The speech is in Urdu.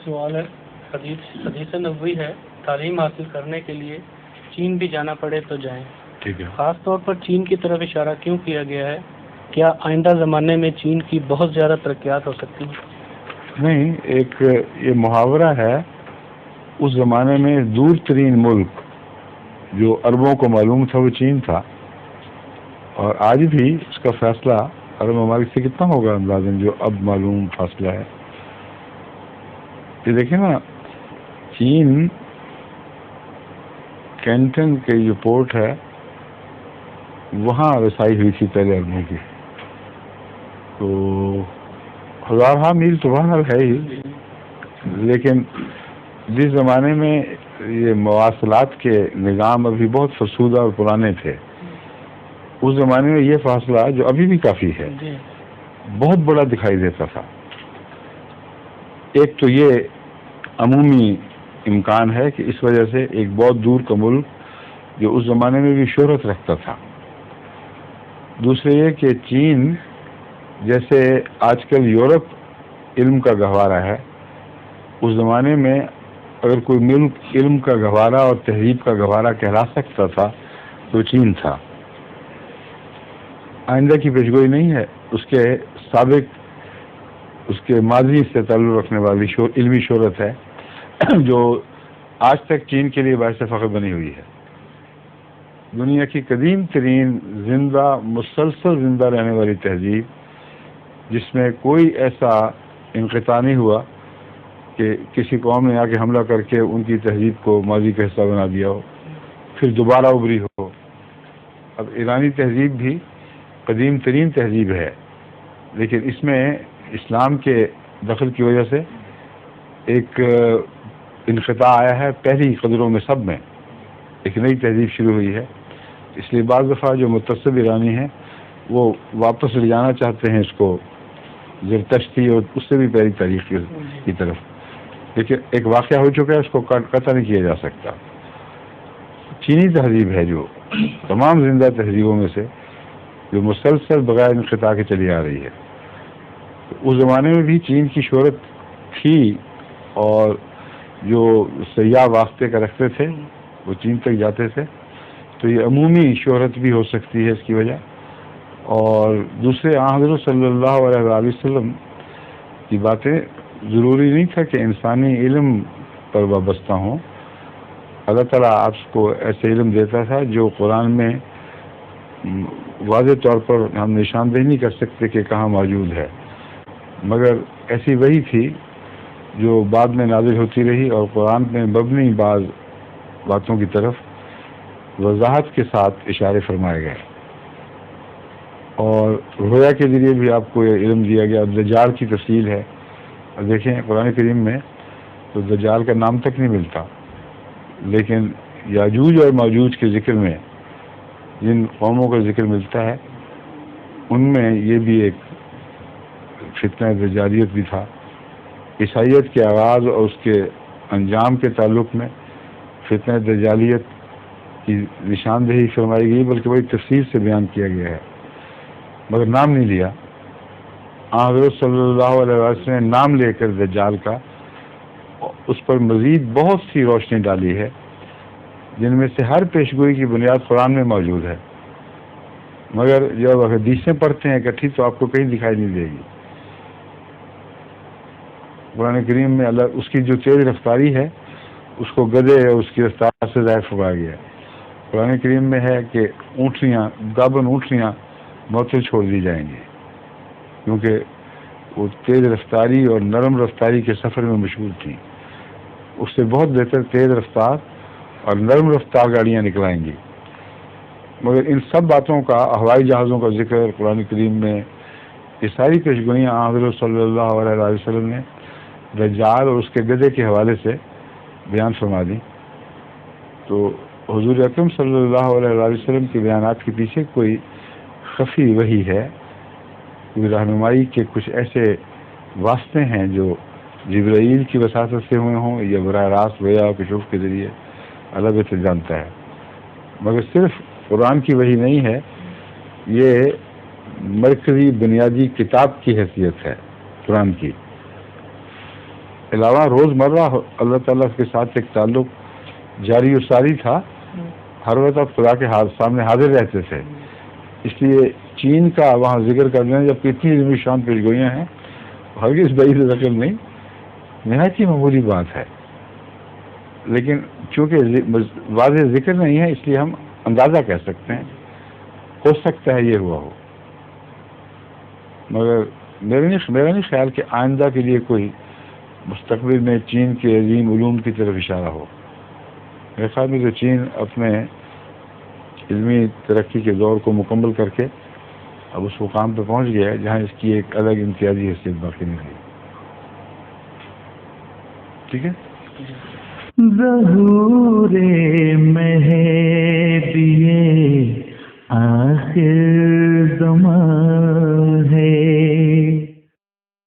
سوال ہے، حدیث نبوی ہے تعلیم حاصل کرنے کے لیے چین بھی جانا پڑے تو جائیں، ٹھیک ہے. خاص طور پر چین کی طرف اشارہ کیوں کیا گیا ہے؟ کیا آئندہ زمانے میں چین کی بہت زیادہ ترقیات ہو سکتی ہیں؟ نہیں، ایک یہ محاورہ ہے، اس زمانے میں دور ترین ملک جو عربوں کو معلوم تھا وہ چین تھا، اور آج بھی اس کا فیصلہ عرب ممالک سے کتنا ہوگا اندازاً جو اب معلوم فاصلہ ہے. یہ دیکھیں نا، چین کینٹن کے جو پورٹ ہے وہاں رسائی ہوئی تھی پہلے عربوں کی، تو ہزارہ میل تو وہاں ہے ہی، لیکن جس زمانے میں یہ مواصلات کے نظام ابھی بہت فرسودہ اور پرانے تھے، اس زمانے میں یہ فاصلہ جو ابھی بھی کافی ہے بہت بڑا دکھائی دیتا تھا. ایک تو یہ عمومی امکان ہے کہ اس وجہ سے ایک بہت دور کا ملک جو اس زمانے میں بھی شہرت رکھتا تھا. دوسرے یہ کہ چین جیسے آج کل یورپ علم کا گہوارہ ہے، اس زمانے میں اگر کوئی ملک علم کا گہوارہ اور تہذیب کا گہوارہ کہلا سکتا تھا تو چین تھا. آئندہ کی پیشگوئی نہیں ہے، اس کے سابق، اس کے ماضی سے تعلق رکھنے والی علمی شہرت ہے جو آج تک چین کے لیے باعث فخر بنی ہوئی ہے. دنیا کی قدیم ترین زندہ، مسلسل زندہ رہنے والی تہذیب، جس میں کوئی ایسا انقطاع نہیں ہوا کہ کسی قوم نے آ کے حملہ کر کے ان کی تہذیب کو ماضی کا حصہ بنا دیا ہو پھر دوبارہ ابھری ہو. اب ایرانی تہذیب بھی قدیم ترین تہذیب ہے، لیکن اس میں اسلام کے دخل کی وجہ سے ایک انقطاع آیا ہے. پہلی قدروں میں سب میں ایک نئی تہذیب شروع ہوئی ہے، اس لیے بعض دفعہ جو متصب ایرانی ہیں وہ واپس لے جانا چاہتے ہیں اس کو زرتشتی اور اس سے بھی پہلی تاریخ کی طرف، لیکن ایک واقعہ ہو چکا ہے، اس کو قطع نہیں کیا جا سکتا. چینی تہذیب ہے جو تمام زندہ تہذیبوں میں سے جو مسلسل بغیر انقطاع کے چلی آ رہی ہے. اس زمانے میں بھی چین کی شہرت تھی، اور جو سیاح واسطے کا رکھتے تھے وہ چین تک جاتے تھے، تو یہ عمومی شہرت بھی ہو سکتی ہے اس کی وجہ. اور دوسرے حضرت صلی اللہ علیہ وسلم کی باتیں ضروری نہیں تھا کہ انسانی علم پر وابستہ ہوں. اللہ تعالیٰ آپ کو ایسے علم دیتا تھا جو قرآن میں واضح طور پر ہم نشاندہی نہیں کر سکتے کہ کہاں موجود ہے، مگر ایسی وحی تھی جو بعد میں نازل ہوتی رہی، اور قرآن میں مبنی بعض باتوں کی طرف وضاحت کے ساتھ اشارے فرمائے گئے، اور رویا کے ذریعے بھی آپ کو یہ علم دیا گیا. دجال کی تفصیل ہے، اور دیکھیں قرآن کریم میں تو دجال کا نام تک نہیں ملتا، لیکن یاجوج اور ماجوج کے ذکر میں جن قوموں کا ذکر ملتا ہے ان میں یہ بھی ایک فتنہ دجالیت بھی تھا. عیسائیت کے آغاز اور اس کے انجام کے تعلق میں فتنہ دجالیت کی نشاندہی فرمائی گئی، بلکہ بڑی تفصیل سے بیان کیا گیا ہے، مگر نام نہیں لیا. حضرت صلی اللہ علیہ وسلم نے نام لے کر دجال کا اس پر مزید بہت سی روشنی ڈالی ہے، جن میں سے ہر پیشگوئی کی بنیاد قرآن میں موجود ہے، مگر جب حدیثیں پڑھتے ہیں اکٹھی تو آپ کو کہیں دکھائی نہیں دے گی. قرآن کریم میں اللہ اس کی جو تیز رفتاری ہے اس کو گدھے اور اس کی رفتار سے ظاہر فرمایا گیا ہے. قرآن کریم میں ہے کہ اونٹنیاں، گابن اونٹنیاں معطل چھوڑ دی جائیں گی، کیونکہ وہ تیز رفتاری اور نرم رفتاری کے سفر میں مشہور تھیں. اس سے بہت بہتر تیز رفتار اور نرم رفتار گاڑیاں نکلائیں گی. مگر ان سب باتوں کا، ہوائی جہازوں کا ذکر قرآن کریم میں، یہ ساری پیشگوئیاں حضرت صلی اللہ علیہ وسلم نے دجال اور اس کے گدھے کے حوالے سے بیان فرما دی. تو حضور اکرم صلی اللہ علیہ وسلم کے بیانات کے پیچھے کوئی خفی وحی ہے، کوئی رہنمائی کے کچھ ایسے واسطے ہیں جو جبرائیل کی وساطت سے ہوئے ہوں یا براہ راست وحی کشف کے ذریعے، اللہ بہتر جانتا ہے. مگر صرف قرآن کی وحی نہیں ہے، یہ مرکزی بنیادی کتاب کی حیثیت ہے قرآن کی. علاوہ روزمرہ اللہ تعالیٰ کے ساتھ ایک تعلق جاری و ساری تھا، ہر وقت خدا کے سامنے حاضر رہتے تھے. اس لیے چین کا وہاں ذکر کر لیں جب کتنی علمی شان پیش گوئیاں ہیں، ہرگز بعید رقم نہیں، نہایت ہی معمولی بات ہے. لیکن چونکہ واضح ذکر نہیں ہے اس لیے ہم اندازہ کہہ سکتے ہیں، ہو سکتا ہے یہ ہوا ہو، مگر میرا نہیں خیال کہ آئندہ کے لیے کوئی مستقبل میں چین کے عظیم علوم کی طرف اشارہ ہو. میرے خیال میں تو چین اپنے علمی ترقی کے دور کو مکمل کر کے اب اس مقام پہ پہنچ گیا ہے جہاں اس کی ایک الگ امتیازی حیثیت باقی نہیں رہی. ٹھیک ہے. ظہور مہدی آخر زمان